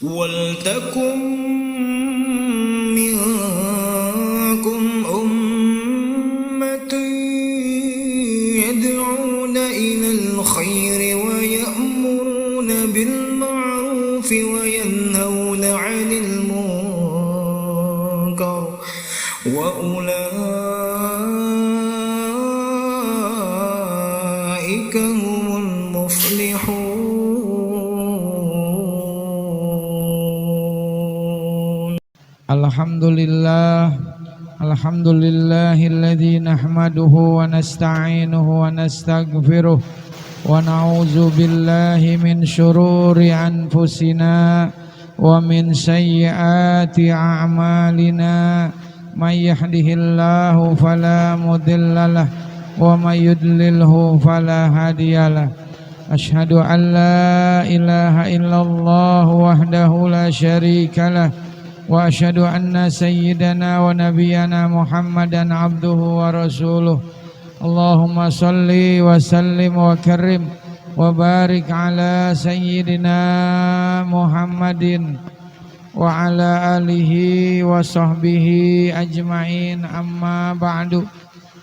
Waltakum minkum ummatun yad'una ilal khairi wa ya'muruna bil ma'rufi wa yanhauna 'anil munkar wa ulaika humul muflihun. Alhamdulillahilladzi nahmaduhu wa nasta'inuhu wa nastaghfiruh wa na'udzu billahi min syururi anfusina wa min sayyiati a'malina may yahdihillahu fala mudhillalah wa may yudlilhu fala hadiyalah. Asyhadu an la ilaha illallah wahdahu la syarikalah wa asyhadu anna sayyidana wa nabiyyana Muhammadan abduhu wa rasuluh. Allahumma salli wa sallim wa karim wa barik ala sayyidina Muhammadin wa ala alihi wa sahbihi ajma'in, amma ba'du.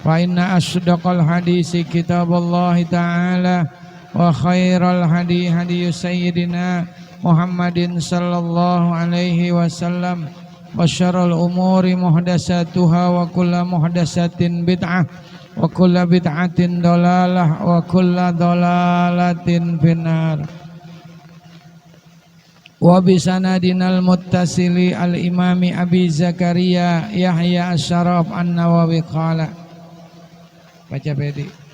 Fa inna asdaqal hadisi kitaballahi ta'ala wa khairal hadi hadi sayyidina Muhammadin sallallahu alaihi wasallam wa syarrul umuri muhdatsatuha wa kullu muhdatsatin bid'ah wa kullu bid'atin dhalalah wa kullu dhalalatin finnar. Wa bisanadinal muttasili al imami Abi Zakaria Yahya Asy-Syaraf An-Nawawi qala. Baca Bedi.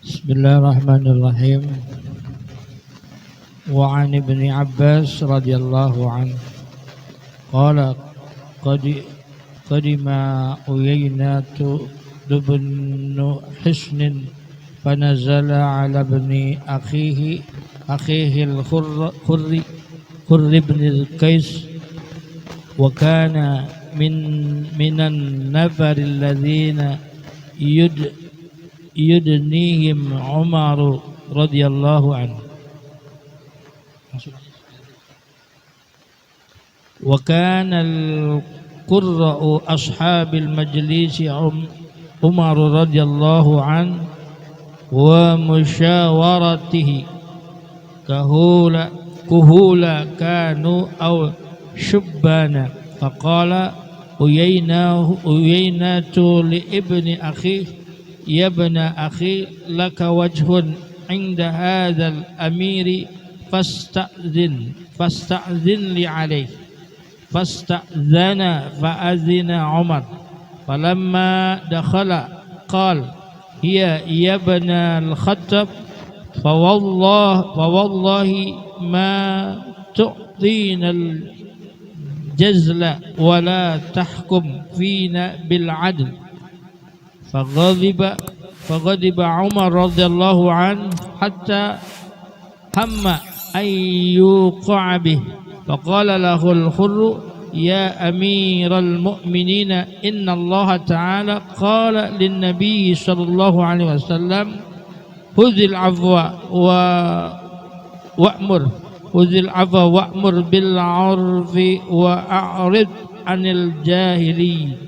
Bismillahirrahmanirrahim. Wa 'an Ibni Abbas radhiyallahu anhu qala qadima Uyaynatu ibn Hisn fanazala 'ala ibni akhihi al-Khurr ibn al-Qais wa kana minan nafar alladhina yudnihim Umar radhiyallahu anhu wa kana al-qurra'u ashabil majlisi Umar radhiyallahu anhu wa musyawaratihi kuhula kanu aw shubbana faqala Uyaynatu li ibni akhi ya ibna akhi laka wajhun inda hadzal amiri fasta'zin li alayhi fasta'zana fa'azina Umar falamma dakhala qala hiya ya ibna al-Khattab fawallahi ma tu'tina al-jazla wa la tahkum fina bil 'adl. فغضب عمر رضي الله عنه حتى هم أن يوقع به فقال له الخر يا أمير المؤمنين إن الله تعالى قال للنبي صلى الله عليه وسلم خذ العفو وأمر بالعرف وأعرض عن الجاهلين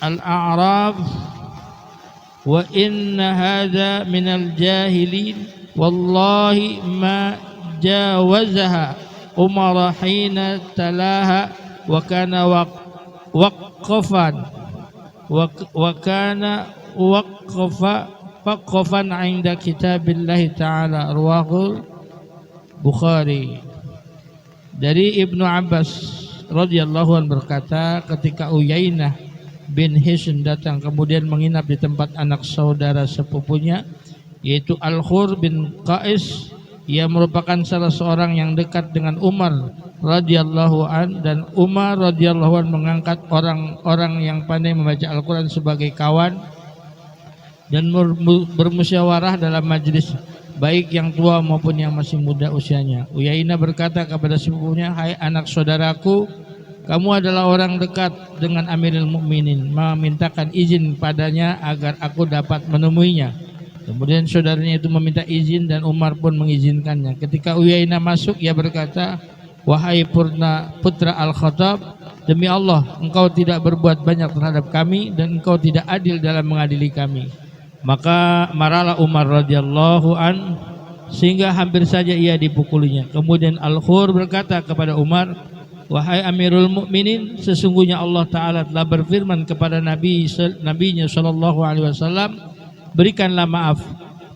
الأعراب وإن هذا من الجاهلين والله ما جاوزها عمر حين تلاها وكان وقفا عند كتاب الله تعالى رواه Bukhari. Dari Ibnu Abbas radhiyallahu anhu berkata, ketika Uyainah bin Hisn datang kemudian menginap di tempat anak saudara sepupunya yaitu Al-Khur bin Qais, ia merupakan salah seorang yang dekat dengan Umar radhiyallahu an, dan Umar radhiyallahu an mengangkat orang-orang yang pandai membaca Al-Quran sebagai kawan dan bermusyawarah dalam majlis, baik yang tua maupun yang masih muda usianya. Uyainah berkata kepada sepupunya, hai anak saudaraku, kamu adalah orang dekat dengan Amirul Mukminin, memintakan izin padanya agar aku dapat menemuinya. Kemudian saudaranya itu meminta izin dan Umar pun mengizinkannya. Ketika Uyainah masuk, ia berkata, wahai putra Al-Khattab, demi Allah, engkau tidak berbuat banyak terhadap kami dan engkau tidak adil dalam mengadili kami. Maka marahlah Umar radhiyallahu an sehingga hampir saja ia dipukulinya. Kemudian Al-Khur berkata kepada Umar, wahai Amirul Mukminin, sesungguhnya Allah Ta'ala telah berfirman kepada Nabi-Nya sallallahu alaihi wasallam, berikanlah maaf,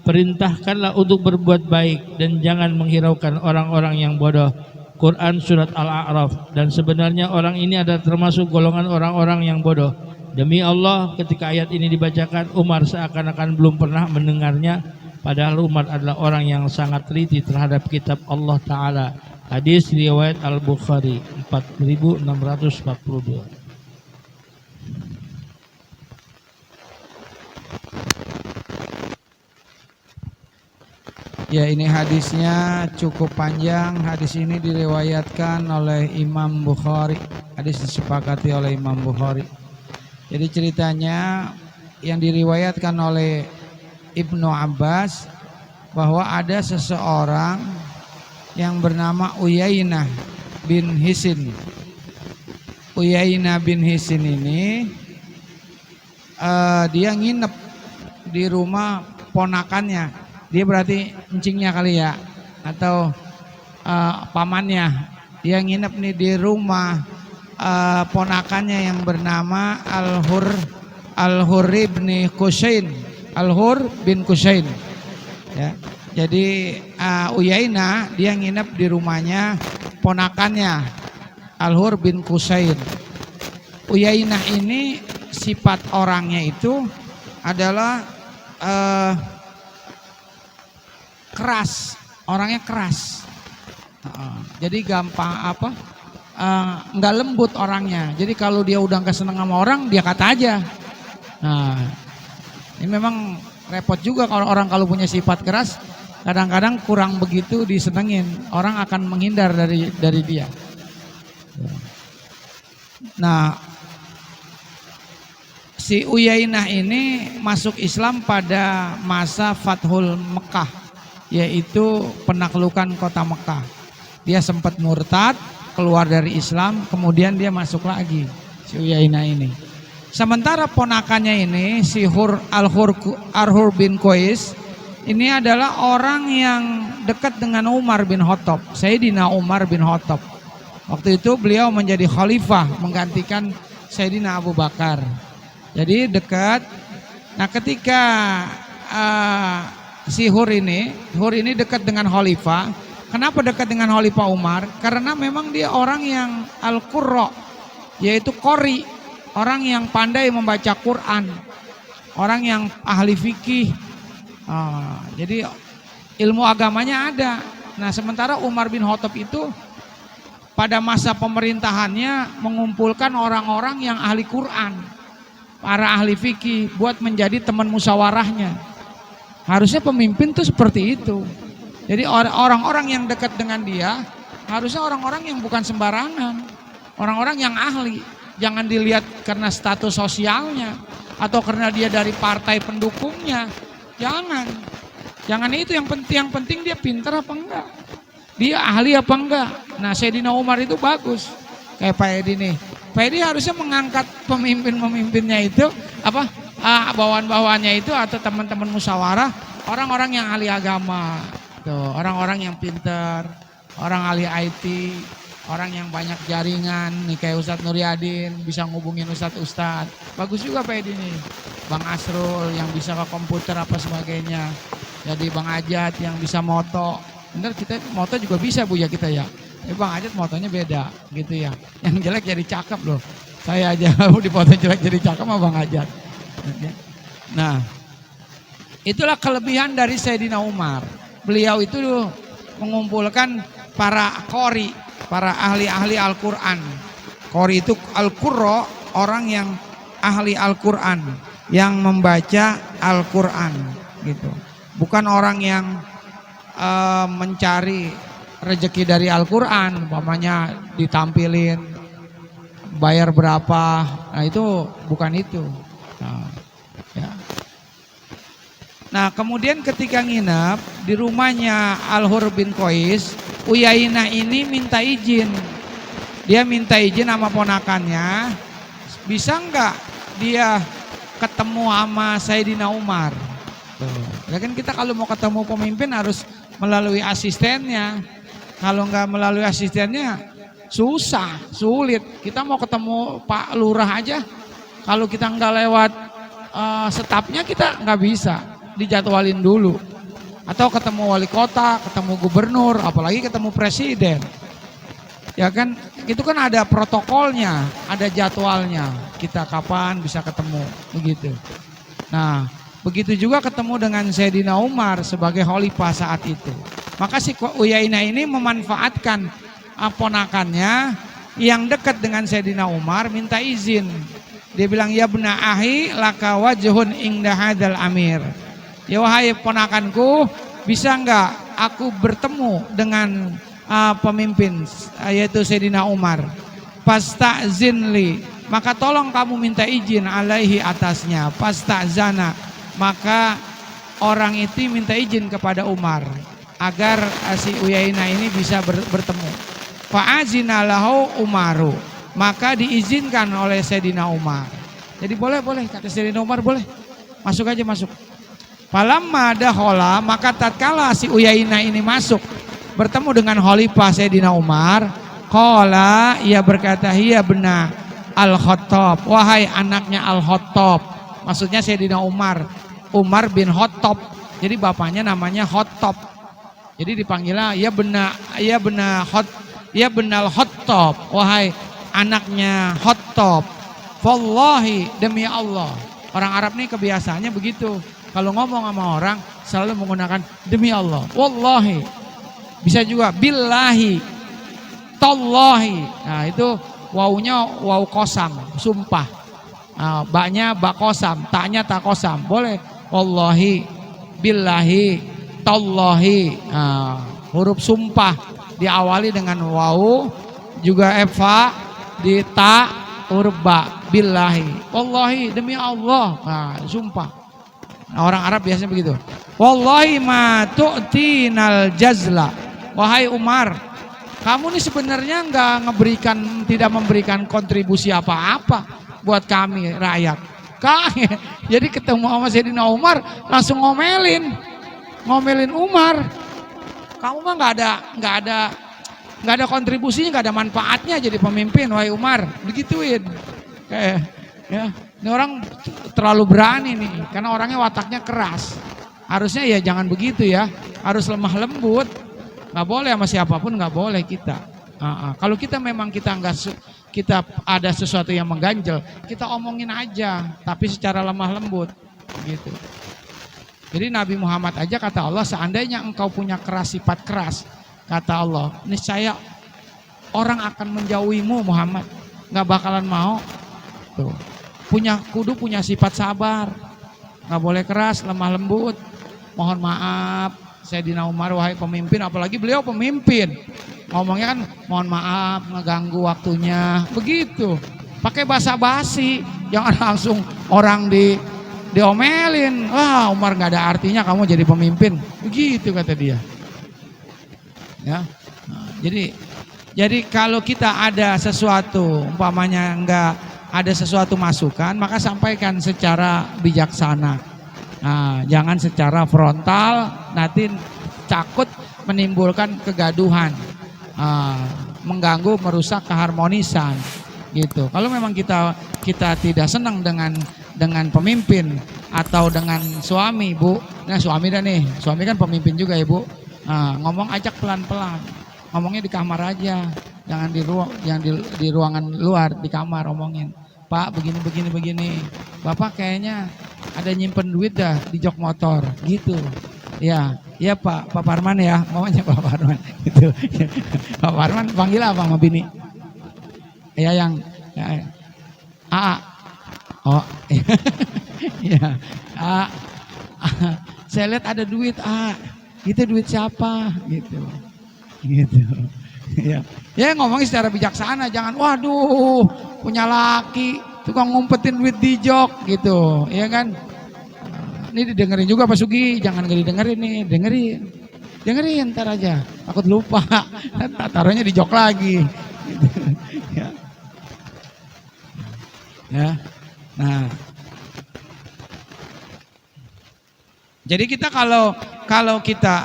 perintahkanlah untuk berbuat baik dan jangan menghiraukan orang-orang yang bodoh. Quran surat Al-A'raf. Dan sebenarnya orang ini adalah termasuk golongan orang-orang yang bodoh. Demi Allah, ketika ayat ini dibacakan, Umar seakan-akan belum pernah mendengarnya, padahal Umar adalah orang yang sangat teliti terhadap kitab Allah Ta'ala. Hadis riwayat Al-Bukhari 4642. Ya, ini hadisnya cukup panjang. Hadis ini diriwayatkan oleh Imam Bukhari. Hadis disepakati oleh Imam Bukhari. Jadi ceritanya yang diriwayatkan oleh Ibnu Abbas bahwa ada seseorang yang bernama Uyainah bin Hisin. Uyainah bin Hisin ini dia nginep di rumah ponakannya. Dia berarti encingnya kali ya, atau pamannya. Dia nginep nih di rumah ponakannya yang bernama Al-Hur bin Qusain. Al-Hur bin Qusain. Ya. Jadi Uyainah dia nginep di rumahnya ponakannya Al-Hur bin Qusain. Uyainah ini sifat orangnya itu adalah keras, orangnya keras. Jadi gampang nggak lembut orangnya. Jadi kalau dia udah nggak seneng sama orang, dia kata aja. Nah, ini memang repot juga kalau orang kalau punya sifat keras, kadang-kadang kurang begitu disenengin, orang akan menghindar dari dia. Nah, si Uyainah ini masuk Islam pada masa Fathul Mekah, yaitu penaklukan kota Mekah. Dia sempat murtad, keluar dari Islam, kemudian dia masuk lagi, si Uyainah ini. Sementara ponakannya ini, si Al-Hur bin Qais, ini adalah orang yang dekat dengan Umar bin Khattab, Sayyidina Umar bin Khattab. Waktu itu beliau menjadi khalifah, menggantikan Sayyidina Abu Bakar. Jadi dekat. Nah, ketika si Hur ini dekat dengan khalifah. Kenapa dekat dengan khalifah Umar? Karena memang dia orang yang al-qurra, yaitu qori, orang yang pandai membaca Quran, orang yang ahli fikih. Jadi ilmu agamanya ada. Nah, sementara Umar bin Khattab itu pada masa pemerintahannya mengumpulkan orang-orang yang ahli Quran, para ahli fikih, buat menjadi teman musyawarahnya. Harusnya pemimpin tuh seperti itu. Jadi orang-orang yang dekat dengan dia harusnya orang-orang yang bukan sembarangan, orang-orang yang ahli. Jangan dilihat karena status sosialnya atau karena dia dari partai pendukungnya. Jangan itu yang penting. Yang penting dia pintar apa enggak, dia ahli apa enggak. Nah, Sayyidina Umar itu bagus. Kayak Pak Edi nih. Pak Edi harusnya mengangkat pemimpin-pemimpinnya itu bawahan-bawahannya itu atau teman-teman musyawarah, orang-orang yang ahli agama, tuh, orang-orang yang pintar, orang ahli IT, orang yang banyak jaringan, nih kayak Ustadz Nuryadin, bisa ngubungin Ustadz. Bagus juga Pak Edi nih. Bang Asrul yang bisa ke komputer apa sebagainya. Jadi Bang Ajat yang bisa moto. Bener, kita moto juga bisa Bu ya kita ya. Bang Ajat motonya beda gitu ya. Yang jelek jadi cakep loh. Saya aja di foto jelek jadi cakep sama Bang Ajat. Nah, itulah kelebihan dari Sayyidina Umar. Beliau itu mengumpulkan para qori, para ahli-ahli Al-Quran. Qori itu Al-Qurra, orang yang ahli Al-Quran, yang membaca Al-Quran gitu. Bukan orang yang mencari rezeki dari Al-Quran, umpamanya ditampilin bayar berapa. Nah itu bukan itu. Nah, ya. Nah kemudian ketika nginap di rumahnya Al-Hur bin Qais, Uyainah ini minta izin. Dia minta izin sama ponakannya, bisa nggak dia ketemu sama Sayyidina Umar. Tuh. Ya kan kita kalau mau ketemu pemimpin harus melalui asistennya. Kalau nggak melalui asistennya susah, sulit. Kita mau ketemu Pak Lurah aja, kalau kita nggak lewat stafnya kita nggak bisa, dijadwalin dulu. Atau ketemu wali kota, ketemu gubernur, apalagi ketemu presiden. Ya kan, itu kan ada protokolnya, ada jadwalnya. Kita kapan bisa ketemu, begitu. Nah, begitu juga ketemu dengan Sayyidina Umar sebagai khalifah saat itu. Maka si Uyainah ini memanfaatkan ponakannya yang dekat dengan Sayyidina Umar minta izin. Dia bilang, ya bena ahi laka wajhun inda hadzal amir. Ya wahai ponakanku, bisa enggak aku bertemu dengan pemimpin yaitu Sayyidina Umar. Fasta'zinli, maka tolong kamu minta izin alaihi atasnya. Fasta'zana, maka orang itu minta izin kepada Umar agar si Uyainah ini bisa bertemu. Fa'azina lahu Umaru, maka diizinkan oleh Sayyidina Umar. Jadi boleh kata Sayyidina Umar, boleh. Masuk aja, masuk. Falamma dakhala, maka tatkala si Uyainah ini masuk bertemu dengan khalifah Sayyidina Umar, qala, ia berkata, hiya bena Al-Khattab, wahai anaknya Al-Khattab. Maksudnya Sayyidina Umar, Umar bin Khattab. Jadi bapaknya namanya Khattab. Jadi dipanggilnya ya benal Khattab, wahai anaknya Khattab. Wallahi, demi Allah. Orang Arab nih kebiasaannya begitu. Kalau ngomong sama orang selalu menggunakan demi Allah. Wallahi. Bisa juga billahi, tallahi. Nah itu wawunya waw kosam, sumpah. Nah, baknya bak kosam, taknya tak kosam. Boleh. Wallahi, billahi, tallahi. Nah, huruf sumpah diawali dengan waw, juga fa, di ta, huruf ba, billahi. Wallahi, demi Allah. Nah, sumpah. Nah, orang Arab biasanya begitu. Wallahi ma tu'tinal jazla. Wahai Umar, kamu nih sebenarnya tidak memberikan kontribusi apa-apa buat kami rakyat. Jadi ketemu sama Sayyidina Umar langsung ngomelin Umar. Kamu mah nggak ada kontribusinya, nggak ada manfaatnya jadi pemimpin, wahai Umar. Begituin. Kayak ya, ini orang terlalu berani nih, karena orangnya wataknya keras. Harusnya ya jangan begitu ya, harus lemah lembut. Nggak boleh sama siapapun, nggak boleh kita. Kalau kita memang kita ada sesuatu yang mengganjal, kita omongin aja, tapi secara lemah lembut, gitu. Jadi Nabi Muhammad aja kata Allah, seandainya engkau punya sifat keras, kata Allah, niscaya orang akan menjauhimu Muhammad, nggak bakalan mau. Tuh, kudu punya sifat sabar, nggak boleh keras, lemah lembut. Mohon maaf. Sayyidina Umar, wahai pemimpin, apalagi beliau pemimpin, ngomongnya kan mohon maaf ngeganggu waktunya, begitu. Pakai basa basi, jangan langsung orang diomelin. Wah, Umar nggak ada artinya kamu jadi pemimpin, begitu kata dia. Ya, nah, jadi kalau kita ada sesuatu, umpamanya nggak ada sesuatu masukan, maka sampaikan secara bijaksana. Nah, jangan secara frontal, nanti takut menimbulkan kegaduhan, mengganggu, merusak keharmonisan, gitu. Kalau memang kita tidak senang dengan pemimpin atau dengan suami, Bu. Nah, suami kan pemimpin juga ya, Bu. Nah, ngomong ajak pelan-pelan, ngomongnya di kamar aja, jangan di ruangan luar, di kamar omongin. Pak, begini. Bapak kayaknya ada nyimpen duit dah di jok motor, gitu. Ya Pak Parman ya, maunya Pak Parman, gitu. Pak Parman panggil apa sama bini? Ya yang, A. Oh, ya, A. Saya lihat ada duit, A. Itu duit siapa? Gitu. Ya ngomongin secara bijaksana, jangan waduh punya laki, tukang ngumpetin duit di jok gitu, ya kan? Ini didengerin juga Pak Sugi, jangan gak didengerin nih, dengerin ntar aja, takut lupa, taruhnya di jok lagi. Gitu. Ya. Nah, jadi kita kalau kita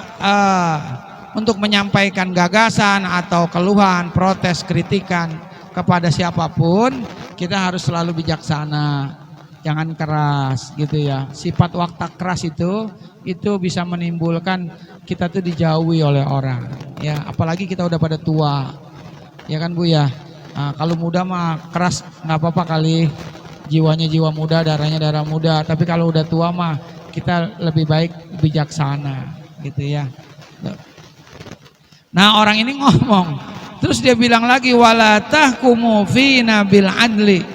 untuk menyampaikan gagasan atau keluhan, protes, kritikan kepada siapapun, kita harus selalu bijaksana, jangan keras gitu ya. Sifat watak keras itu bisa menimbulkan kita tuh dijauhi oleh orang. Ya, apalagi kita udah pada tua, ya kan Bu ya. Nah, kalau muda mah keras nggak apa-apa kali, jiwanya jiwa muda, darahnya darah muda. Tapi kalau udah tua mah kita lebih baik bijaksana, gitu ya. Nah orang ini ngomong, terus dia bilang lagi wala tahkumu fina bil adli.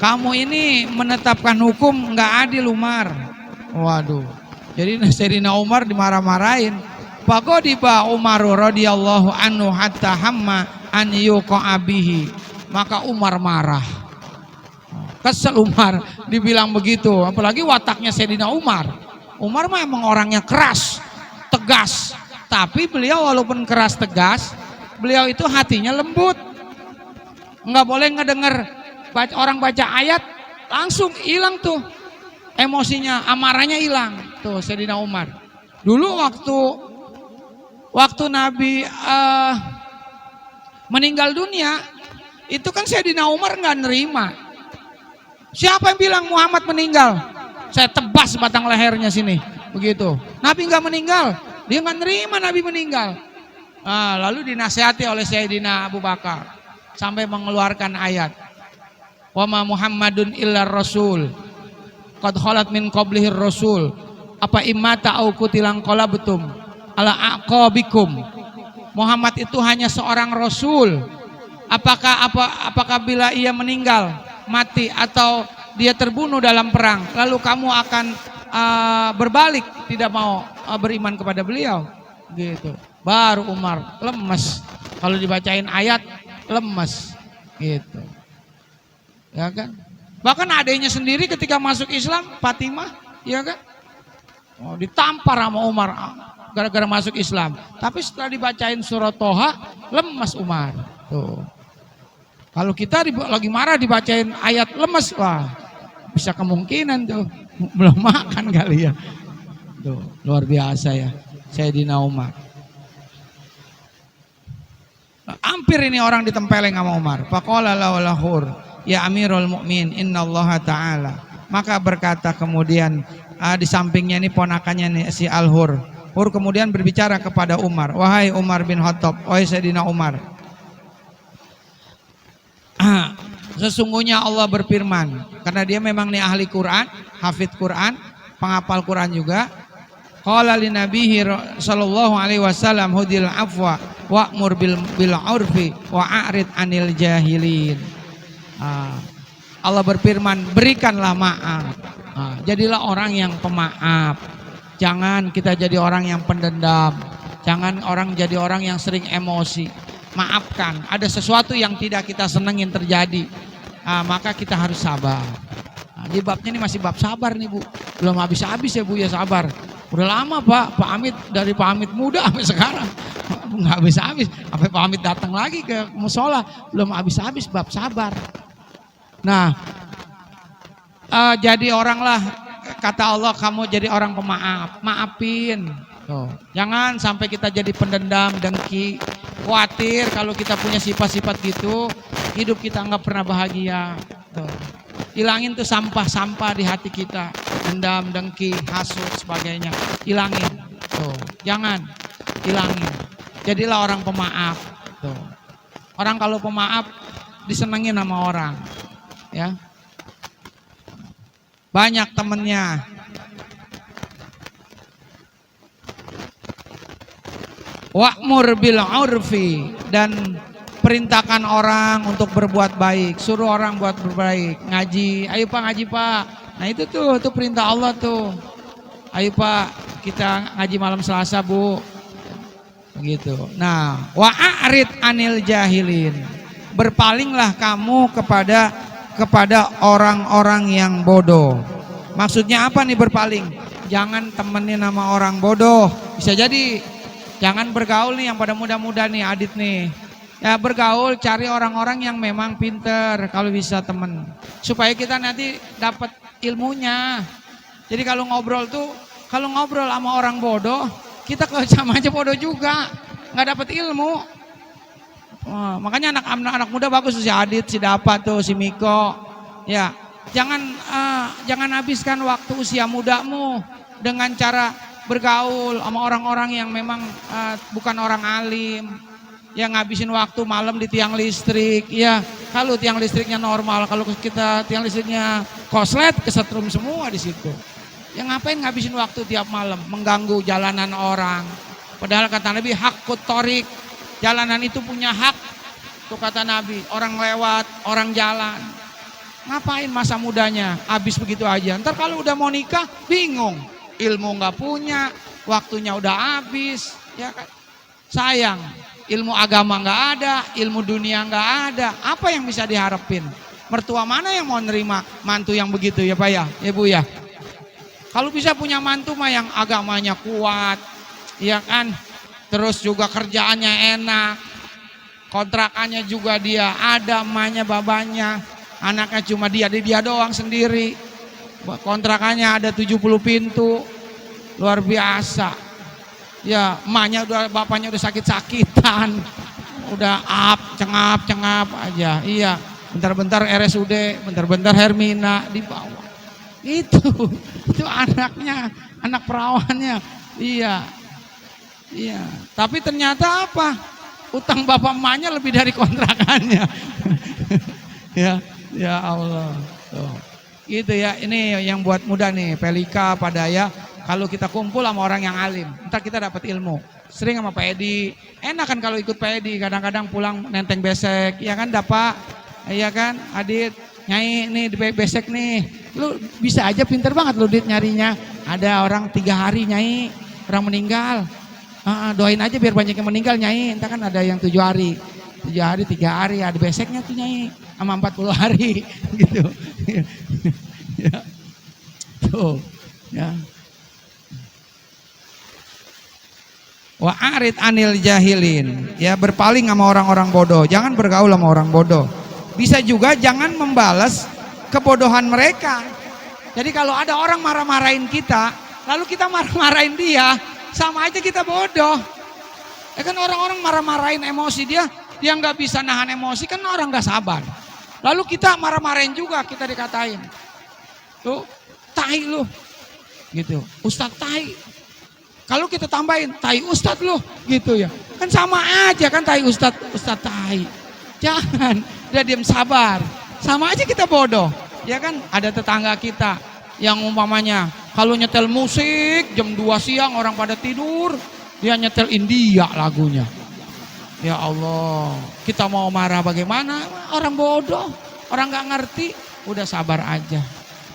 Kamu ini menetapkan hukum nggak adil Umar. Waduh. Jadi Sayyidina Umar dimarah-marahin. Faqadiba Umar radhiyallahu anhu hatta hamma an yuqa'a bihi. Maka Umar marah. Kesel Umar dibilang begitu, apalagi wataknya Sayyidina Umar. Umar mah emang orangnya keras, tegas. Tapi beliau walaupun keras tegas, beliau itu hatinya lembut. Nggak boleh ngedenger orang baca ayat langsung hilang tuh emosinya, amarahnya hilang. Tuh Sayyidina Umar. Dulu waktu Nabi meninggal dunia, itu kan Sayyidina Umar nggak nerima. Siapa yang bilang Muhammad meninggal? Saya tebas batang lehernya sini. Begitu. Nabi nggak meninggal. Dia nggak nerima Nabi meninggal. Nah, lalu dinasihati oleh Sayyidina Abu Bakar sampai mengeluarkan ayat. Wa ma Muhammadun illa rasul. Qad khalat min qablihi rasul. Apa imata au kutilang qalabtum ala aqabikum. Muhammad itu hanya seorang rasul. Apakah bila ia meninggal, mati atau dia terbunuh dalam perang, lalu kamu akan berbalik tidak mau beriman kepada beliau gitu. Baru Umar lemes kalau dibacain ayat, lemes gitu ya kan. Bahkan adiknya sendiri ketika masuk Islam, Fatimah ya kan, ditampar sama Umar gara-gara masuk Islam. Tapi setelah dibacain surat Toha, lemes Umar tuh. Kalau kita lagi marah dibacain ayat lemes, wah bisa kemungkinan tuh belum makan kali ya. Tuh, luar biasa ya Sayyidina Umar. Hampir ini orang ditempeleng sama Umar. Faqala lahur ya Amirul Mukmin innallaha ta'ala. Maka berkata kemudian di sampingnya ini ponakannya nih si Al-Hur. Hur kemudian berbicara kepada Umar, wahai Umar bin Khattab, wahai Sayyidina Umar. Sesungguhnya Allah berfirman, karena dia memang nih ahli Quran, hafidz Quran, penghafal Quran juga. Qala li nabihi sallallahu alaihi wasallam hudil afwa wa'mur bil urfi wa a'rid anil jahilin. Allah berfirman, berikanlah maaf. Jadilah orang yang pemaaf. Jangan kita jadi orang yang pendendam. Jangan jadi orang yang sering emosi. Maafkan, ada sesuatu yang tidak kita senengin terjadi, maka kita harus sabar. Di babnya ini masih bab sabar nih Bu, belum habis-habis ya Bu ya sabar. Udah lama Pak Amit, dari Pak Amit muda sampai sekarang nggak habis-habis. Sampai Pak Amit datang lagi ke musola, belum habis-habis bab sabar. Nah, jadi orang lah, kata Allah, kamu jadi orang pemaaf, maafin. Tuh. Jangan sampai kita jadi pendendam, dengki, khawatir kalau kita punya sifat-sifat gitu, hidup kita nggak pernah bahagia. Tuh. Hilangin tuh sampah-sampah di hati kita, dendam, dengki, hasut, sebagainya. Hilangin. Tuh. Jangan hilangin. Jadilah orang pemaaf. Tuh. Orang kalau pemaaf disenengin sama orang, ya. Banyak temennya. Wa'mur bil urfi, dan perintahkan orang untuk berbuat baik, suruh orang buat berbaik, ngaji, ayo Pak ngaji Pak. Nah itu perintah Allah tuh. Ayo Pak kita ngaji malam Selasa Bu. Begitu. Nah, wa'arid anil jahilin, berpalinglah kamu kepada orang-orang yang bodoh. Maksudnya apa nih berpaling? Jangan temenin sama orang bodoh. Bisa jadi jangan bergaul nih yang pada muda-muda nih, Adit nih. Ya bergaul, cari orang-orang yang memang pinter kalau bisa temen. Supaya kita nanti dapat ilmunya. Jadi kalau ngobrol sama orang bodoh, kita sama aja bodoh juga, nggak dapat ilmu. Wah, makanya anak-anak muda bagus tuh, si Adit, si Dapat tuh, si Miko. Ya, jangan habiskan waktu usia mudamu dengan cara bergaul sama orang-orang yang memang bukan orang alim. Yang ngabisin waktu malam di tiang listrik. Ya, kalau tiang listriknya normal, kalau kita tiang listriknya koslet, kesetrum semua di situ. Ya ngapain ngabisin waktu tiap malam mengganggu jalanan orang. Padahal kata Nabi hakut torik, jalanan itu punya hak. Itu kata Nabi, orang lewat, orang jalan. Ngapain masa mudanya habis begitu aja. Ntar kalau udah mau nikah bingung, ilmu nggak punya, waktunya udah habis, ya kan? Sayang, ilmu agama nggak ada, ilmu dunia nggak ada. Apa yang bisa diharapin? Mertua mana yang mau nerima mantu yang begitu ya Pak ya, ya Bu ya? Kalau bisa punya mantu mah yang agamanya kuat, ya kan? Terus juga kerjaannya enak, kontrakannya juga dia ada, emaknya, babanya, anaknya cuma dia doang sendiri. Kontrakannya ada 70 pintu, luar biasa. Ya, emaknya bapaknya udah sakit-sakitan, udah cengap aja. Iya, bentar-bentar RSUD, bentar-bentar Hermina di bawah. Itu anaknya, anak perawannya. Iya. Tapi ternyata apa? Utang bapak emaknya lebih dari kontrakannya. Ya Allah. Tuh. Gitu ya. Ini yang buat muda nih, Pelika, Padaya. Kalau kita kumpul sama orang yang alim, ntar kita dapat ilmu. Sering sama Pak Edi, enak kan kalau ikut Pak Edi, kadang-kadang pulang nenteng besek, ya kan Dapak, iya kan Adit, Nyai nih di besek nih, lu bisa aja pinter banget lu Dit nyarinya. Ada orang 3 hari Nyai, orang meninggal, doain aja biar banyak yang meninggal Nyai, entar kan ada yang 7 hari, 3 hari ada beseknya tuh Nyai, sama 40 hari, gitu. Ya. Tuh, ya. Wa arid anil jahilin, ya berpaling sama orang-orang bodoh, jangan bergaul sama orang bodoh. Bisa juga jangan membalas kebodohan mereka. Jadi kalau ada orang marah-marahin kita, lalu kita marah-marahin dia, sama aja kita bodoh. Ya kan orang-orang marah-marahin emosi dia nggak bisa nahan emosi, kan orang nggak sabar. Lalu kita marah-marahin juga, kita dikatain, tuh tai lu, gitu, Ustadz tai. Kalau kita tambahin tai Ustadz loh gitu ya. Kan sama aja kan tai Ustadz tai. Jangan, udah diam sabar. Sama aja kita bodoh. Ya kan ada tetangga kita yang umpamanya kalau nyetel musik jam 2 siang orang pada tidur, dia nyetel India lagunya. Ya Allah, kita mau marah bagaimana? Orang bodoh, orang gak ngerti, udah sabar aja.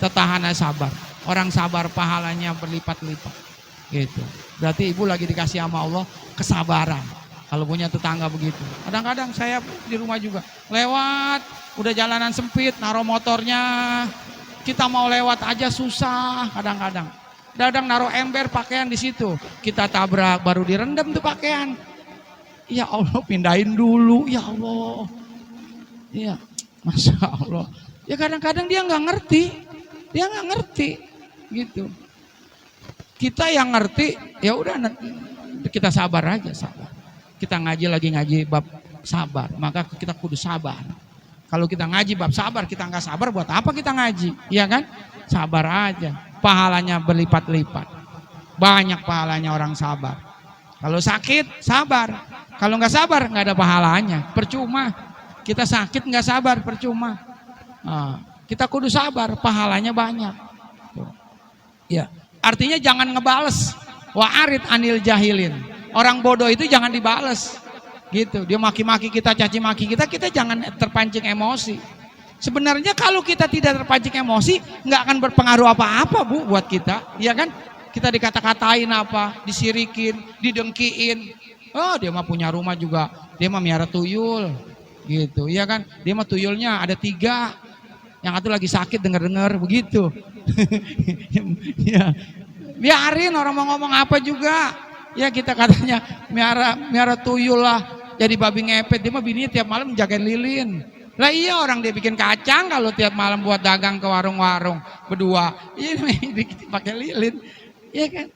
Tetahana sabar. Orang sabar pahalanya berlipat-lipat. Gitu. Berarti ibu lagi dikasih sama Allah kesabaran. Kalau punya tetangga begitu. Kadang-kadang saya di rumah juga lewat, udah jalanan sempit, naruh motornya. Kita mau lewat aja susah kadang-kadang. Kadang naruh ember pakaian di situ. Kita tabrak baru direndam tuh pakaian. Ya Allah, pindahin dulu. Ya Allah. Iya, Masya Allah. Ya kadang-kadang dia nggak ngerti. Gitu. Kita yang ngerti, ya udah kita sabar aja, sabar. Kita ngaji bab sabar, maka kita kudu sabar. Kalau kita ngaji bab sabar, kita nggak sabar, buat apa kita ngaji? Iya kan? Sabar aja, pahalanya berlipat-lipat. Banyak pahalanya orang sabar. Kalau sakit, sabar. Kalau nggak sabar, nggak ada pahalanya, percuma. Kita sakit nggak sabar, percuma. Kita kudu sabar, pahalanya banyak. Ya. Artinya jangan ngebales. Wa arid anil jahilin. Orang bodoh itu jangan dibales. Gitu. Dia maki-maki kita, caci maki kita jangan terpancing emosi. Sebenarnya kalau kita tidak terpancing emosi, nggak akan berpengaruh apa-apa Bu buat kita. Iya kan? Kita dikata-katain apa, disirikin, didengkiin. Oh, dia mah punya rumah juga, dia mah miara tuyul. gitu, iya kan? Dia mah tuyulnya ada 3, yang satu lagi sakit dengar-dengar begitu. Ya, biarin orang mau ngomong apa juga. Ya kita katanya miara tuyul lah, jadi babi ngepet. Dia mah bininya tiap malam jagain lilin. Lah iya, orang dia bikin kacang kalau tiap malam buat dagang ke warung-warung berdua. Iya pakai lilin. Iya kan?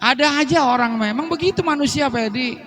Ada aja orang memang begitu manusia, Pak Edi.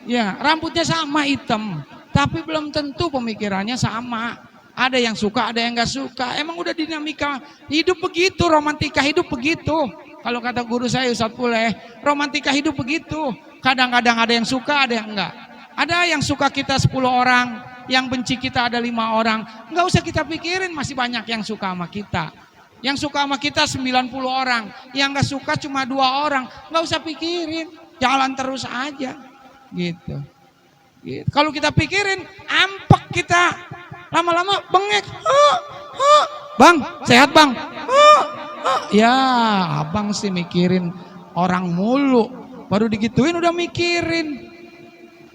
Ya, rambutnya sama hitam, tapi belum tentu pemikirannya sama. Ada yang suka, ada yang nggak suka. Emang udah dinamika hidup begitu, romantika hidup begitu. Kalau kata guru saya Ustadz Puleh, romantika hidup begitu. Kadang-kadang ada yang suka, ada yang enggak. Ada yang suka kita 10 orang, yang benci kita ada 5 orang. Nggak usah kita pikirin, masih banyak yang suka sama kita. Yang suka sama kita 90 orang, yang nggak suka cuma 2 orang. Nggak usah pikirin, jalan terus aja. Gitu. Kalau kita pikirin, ampek kita. Lama-lama bengek. Bang, sehat bang. Ya, abang sih mikirin orang mulu. Baru digituin udah mikirin.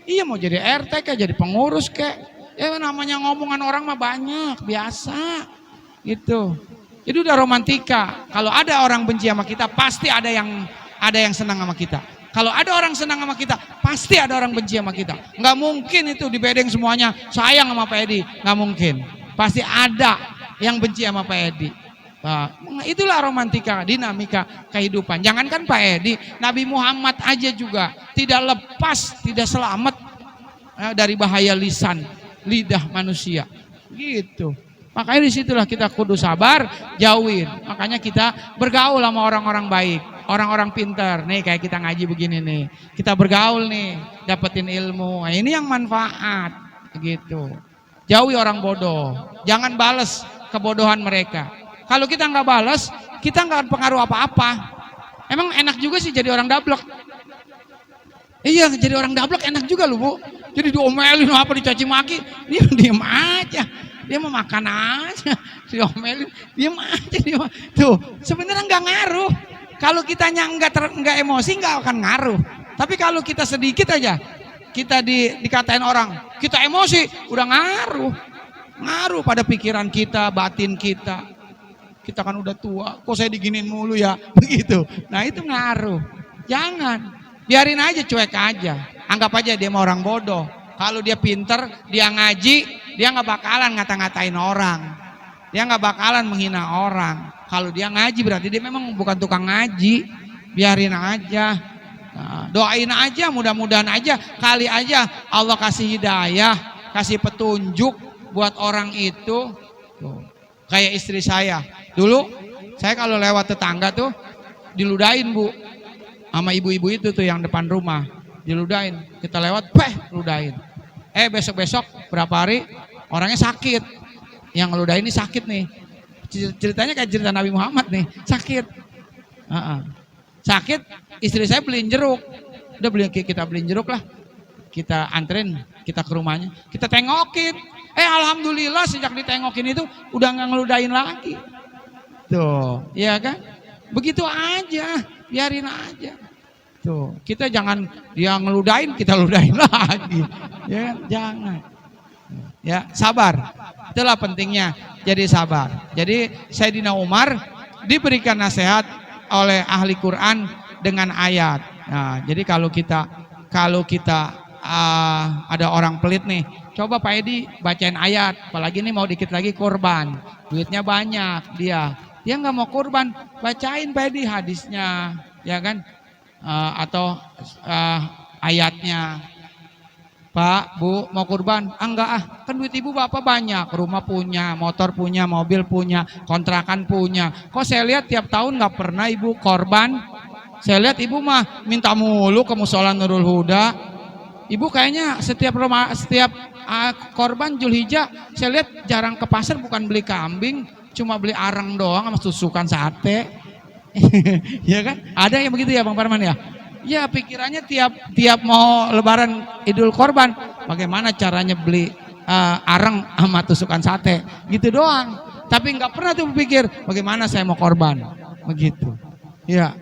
Iya, mau jadi RT kayak jadi pengurus kayak. Ya namanya ngomongan orang mah banyak, biasa. Gitu. Jadi udah romantika. Kalau ada orang benci sama kita, pasti ada yang senang sama kita. Kalau ada orang senang sama kita, pasti ada orang benci sama kita. Nggak mungkin itu di bedeng semuanya sayang sama Pak Edi. Nggak mungkin. Pasti ada yang benci sama Pak Edi. Nah, itulah romantika, dinamika kehidupan. Jangankan Pak Edi, Nabi Muhammad aja juga tidak lepas, tidak selamat dari bahaya lisan, lidah manusia. Gitu. Makanya disitulah kita kudu sabar, jauhin. Makanya kita bergaul sama orang-orang baik, orang-orang pintar. Nih kayak kita ngaji begini nih, kita bergaul nih, dapetin ilmu. Nah, ini yang manfaat, gitu. Jauhi orang bodoh, jangan bales kebodohan mereka. Kalau kita nggak balas, kita nggak pengaruh apa-apa. Emang enak juga sih jadi orang dablek. Iya, jadi orang dablek enak juga loh Bu. Jadi diomelin apa, dicaci maki, dia diem aja. Dia mau makan aja, diomelin, diem aja dia. Tuh, sebenarnya nggak ngaruh. Kalau kitanya nggak emosi nggak akan ngaruh. Tapi kalau kita sedikit aja, kita dikatain orang, kita emosi, udah ngaruh pada pikiran kita, batin kita. Kita kan udah tua, kok saya diginin mulu ya, begitu. Nah itu ngaruh. Jangan, biarin aja, cuek aja. Anggap aja dia mau orang bodoh. Kalau dia pinter, dia ngaji, dia nggak bakalan ngata-ngatain orang. Dia nggak bakalan menghina orang. Kalau dia ngaji berarti dia memang bukan tukang ngaji. Biarin aja. Nah, doain aja, mudah-mudahan aja, kali aja Allah kasih hidayah, kasih petunjuk buat orang itu. Tuh. Kayak istri saya, dulu saya kalau lewat tetangga tuh diludahin Bu, sama ibu-ibu itu tuh yang depan rumah, diludahin. Kita lewat, ludahin. Besok-besok berapa hari orangnya sakit, yang ngeludahin ini sakit nih. Ceritanya kayak cerita Nabi Muhammad nih, sakit. Sakit, istri saya beliin jeruk. Udah kita beliin jeruk lah, kita anterin, kita ke rumahnya, kita tengokin. Alhamdulillah sejak ditengokin itu udah nggak ngeludahin lagi. Tuh, ya kan? Begitu aja, biarin aja. Tuh, kita jangan dia ngeludahin, kita ludahin lagi. Ya, jangan. Ya, sabar. Itulah pentingnya. Jadi sabar. Jadi Sayyidina Umar diberikan nasihat oleh ahli Quran dengan ayat. Nah, jadi kalau kita ada orang pelit nih, coba Pak Edi bacain ayat, apalagi nih mau dikit lagi kurban, duitnya banyak dia nggak mau kurban, bacain Pak Edi hadisnya, ya kan, atau ayatnya. Pak, Bu, mau kurban? Enggak kan duit ibu bapak banyak, rumah punya, motor punya, mobil punya, kontrakan punya. Kok saya lihat tiap tahun nggak pernah ibu korban? Saya lihat ibu mah minta mulu ke Mushola Nurul Huda. Ibu kayaknya setiap korban Julhijjah saya lihat jarang ke pasar, bukan beli kambing, cuma beli arang doang sama susukan sate. Ya kan? Ada yang begitu ya Bang Parman ya? Ya pikirannya tiap mau lebaran Idul Korban, bagaimana caranya beli arang sama tusukan sate, gitu doang. Tapi nggak pernah tuh berpikir bagaimana saya mau korban, begitu. Ya.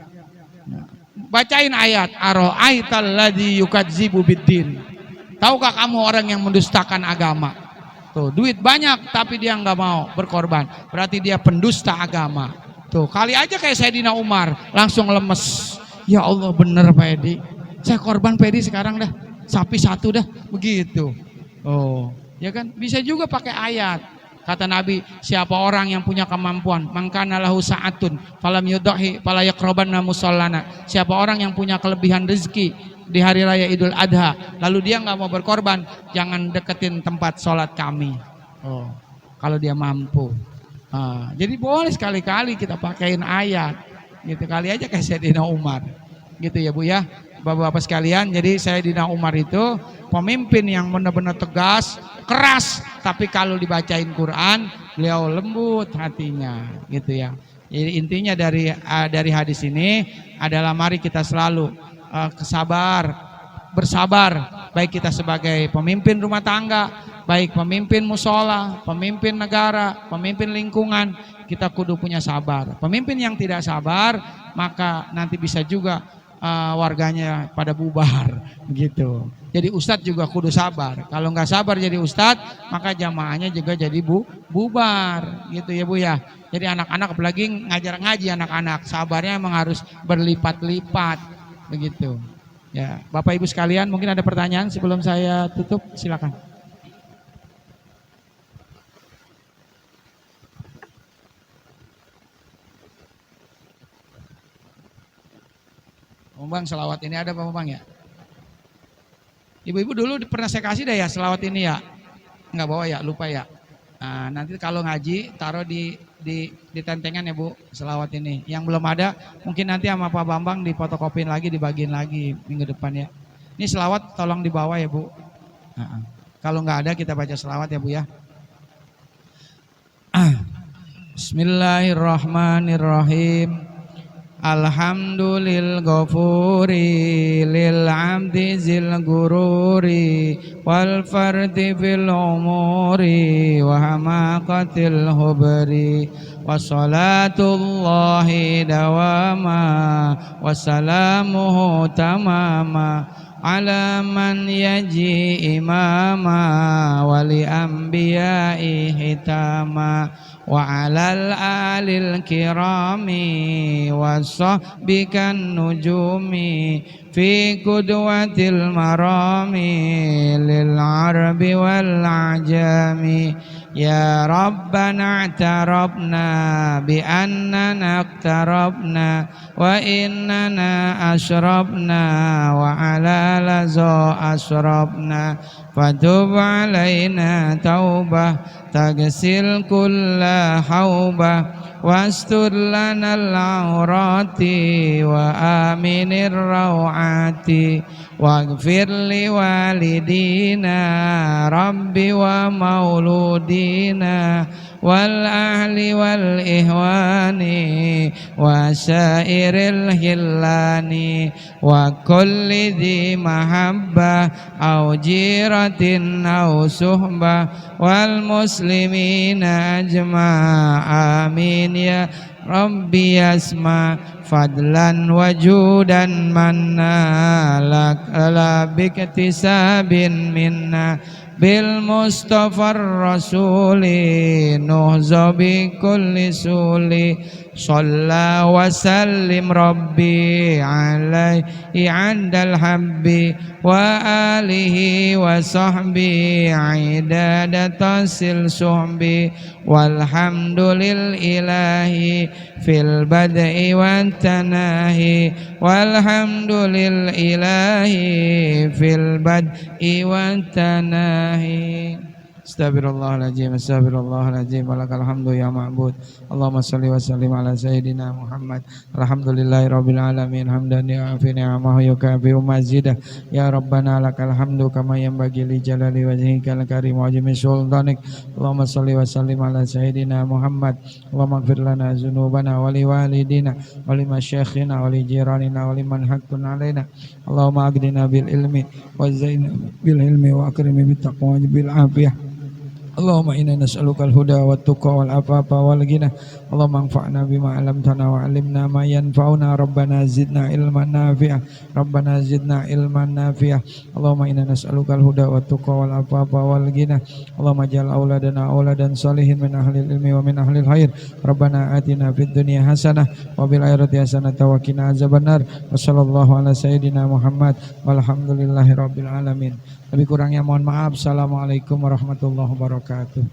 Bacain ayat ara'aital ladzi yukadzibu biddin. Tahukah kamu orang yang mendustakan agama? Tuh, duit banyak tapi dia nggak mau berkorban. Berarti dia pendusta agama. Tuh, kali aja kayak Sayyidina Umar langsung lemes. Ya Allah, bener Pak Edi. Saya korban Pak Edi sekarang dah. Sapi satu dah, begitu. Oh, ya kan? Bisa juga pakai ayat. Kata Nabi, siapa orang yang punya kemampuan, mangkana lahu sa'atun, falam yudhi, fala yaqrabanna musallana. Siapa orang yang punya kelebihan rezeki di hari raya Idul Adha, lalu dia nggak mau berkorban, jangan deketin tempat sholat kami. Oh, kalau dia mampu. Jadi boleh sekali-kali kita pakaiin ayat, gitu kali aja kayak Sayyidina Umar, gitu ya Bu ya. Bapak-bapak sekalian, jadi Sayyidina Umar itu pemimpin yang benar-benar tegas, keras, tapi kalau dibacain Quran, beliau lembut hatinya, gitu ya. Jadi intinya dari hadis ini adalah mari kita selalu bersabar, baik kita sebagai pemimpin rumah tangga, baik pemimpin musola, pemimpin negara, pemimpin lingkungan, kita kudu punya sabar. Pemimpin yang tidak sabar, maka nanti bisa juga warganya pada bubar gitu. Jadi ustadz juga kudu sabar. Kalau nggak sabar jadi ustadz, maka jamaahnya juga jadi bubar gitu ya Bu ya. Jadi anak-anak apalagi ngajar ngaji anak-anak, sabarnya emang harus berlipat-lipat begitu. Ya, Bapak Ibu sekalian, mungkin ada pertanyaan sebelum saya tutup, silakan. Bang, selawat ini ada apa Bang ya? Ibu-ibu dulu pernah saya kasih dah ya selawat ini ya? Enggak bawa ya, lupa ya. Nah, nanti kalau ngaji taruh di tentengan ya Bu, selawat ini. Yang belum ada mungkin nanti sama Pak Bambang difotokopin lagi, dibagiin lagi minggu depan ya. Ini selawat tolong dibawa ya Bu. Kalau nggak ada kita baca selawat ya Bu ya. Bismillahirrahmanirrahim. Alhamdulil ghafuri lil abdi zil gururi wal fardi fil umuri wa hamaqatil hubri wa salatullahi dawama wa salamuhu tamama ala man yaji imama wali anbiya'i hitama wa alal alil kirami wa sahbikan nujumi fi kudwatil marami lil arabi wal ajami ya rabbana i'tarabna bi annana iqtarabna wa innana ashrabna wa ala laza ashrabna fatub alaina taubah tagsil kulla haubah wastur lana al-aurati wa aminir rawati waghfir li walidina rabbi wa mauludina wal ahli wal ihwani wa syairil hillani wa kulli dhi mahabbah au jiratin au suhbah wal muslimina ajma' amin ya Rabbi yasma fadlan wajudan manna lak ala biktisabin minna bil mustafa rasuli nuhza bi kulli suli shalla wa sallim rabbi alaihi andal habbi wa alihi wa sahbi idadatasil suhbi walhamdulil ilahi fil bad'i wan tanahi walhamdulil ilahi fil bad'i wan tanahi. Astagfirullahaladzim, astagfirullahaladzim, walakal hamdu ya ma'bud. Allahumma salli wa sallim ala sayyidina Muhammad. Alhamdulillahi rabbil alamin, hamdan ya'afi ni'amahu yukafi umazidah. Ya Rabbana lakal hamdu kama yanbaghi li jalali wajhikal karim wa ajmi sultanik. Allahumma salli wa sallim ala sayyidina Muhammad. Allahumma ighfir lana dzunubana wa li walidina wa li masyayikhina wa li jiranina wa liman haqqun alaina. Allahumma aghdina bil ilmi wa zaina bil ilmi wa akrimi bit taqwa bil afiyah. Allahumma inna nas'alukal huda wat tuqa wal afafa wal ghina. Allahumma anfa'na bima 'allamtana wa 'allimna ma yanfa'una. Rabbana zidna ilman nafi'a. Rabbana zidna ilman nafi'a. Allahumma inna nas'alukal huda wat tuqa wal afafa wal ghina. Allahumma ja'al auladana auladan salihin min ahlil ilmi wa min ahlil khair. Rabbana atina fid dunya hasanah wa bil akhirati hasanah wa qina azabannar. Wa sallallahu ala sayyidina Muhammad walhamdulillahi rabbil alamin. Lebih kurangnya mohon maaf. Assalamualaikum warahmatullahi wabarakatuh.